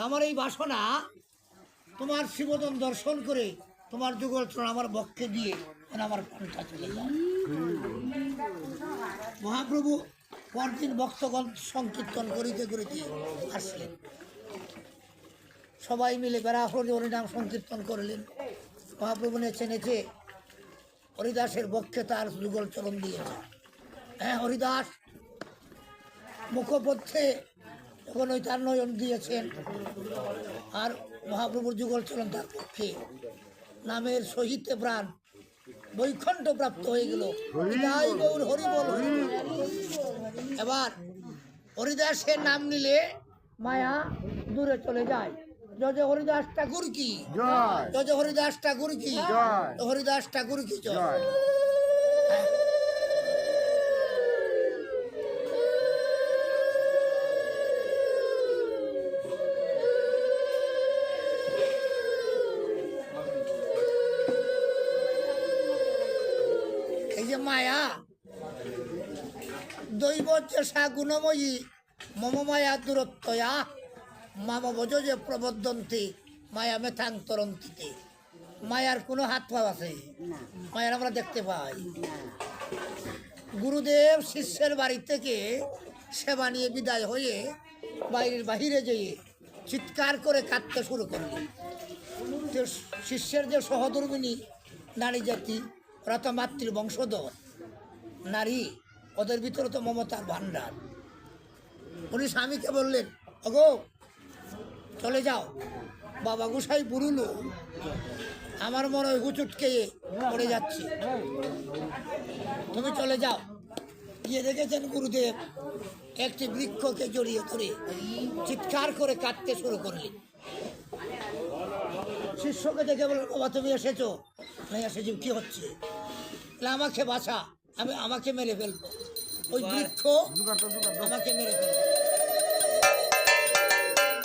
আমার এই বাসনা তোমার শিবদন দর্শন করে তোমার যুগল চরণ আমার বক্ষে দিয়ে আমার প্রাণটা চলে যায়। মহাপ্রভু পরদিন ভক্তগণ সংকীর্তন করিতে করিতে আসলেন। সবাই মিলে বেড়া হরিনাম সংকীর্তন করলেন। মহাপ্রভু নেচে নেচে হরিদাসের বক্ষে তার যুগল চরণ দিয়েছে। হ্যাঁ, হরিদাস মুখপথ্যে তখন ওই তার নয়ন দিয়েছেন, আর মহাপ্রভুর যুগল চরণ তার পক্ষে নামের সহিত প্রাণ বৈকুণ্ঠ প্রাপ্ত হয়ে গেল। গৌর হরি বল। এবার হরিদাসের নাম নিলে মায়া দূরে চলে যায়। জয় হরিদাস ঠাকুর কি জয়, হরিদাস ঠাকুর কি হরিদাস ঠাকুর কি জয়। এই যে মায়া দৈবচা গুণময়ী মম মায়া দূরত্বয়া মাম বজ যে প্রবদ্ধন্তি মায়া মেথান্তরন্তিতে। মায়ার কোনো হাত পা আছে? মায়ার আমরা দেখতে পাই। গুরুদেব শিষ্যের বাড়ি থেকে সেবা নিয়ে বিদায় হয়ে বাহিরে যেয়ে চিৎকার করে কাঁদতে শুরু করলেন। শিষ্যের যে সহধর্মিনী নারী জাতি, ওরা তো মাতৃ বংশধর নারী, ওদের ভিতরে তো মমতার ভাণ্ডার। উনি স্বামীকে বললেন, ওগো চলে যাও, বাবা গোসাই বুড়ুলো, আমার মনে হয় হুচুটকে পড়ে যাচ্ছে, তুমি চলে যাও। গিয়ে দেখেছেন গুরুদেব একটি বৃক্ষকে জড়িয়ে ধরে চিৎকার করে কাঁদতে শুরু করলেন। শিষ্যকে দেখে বললেন, বাবা তুমি এসেছো? নাই এসেছি, কি হচ্ছে? আমাকে বাঁচা, আমাকে মেরে ফেলবো, ওই বৃক্ষ আমাকে মেরে ফেলবো।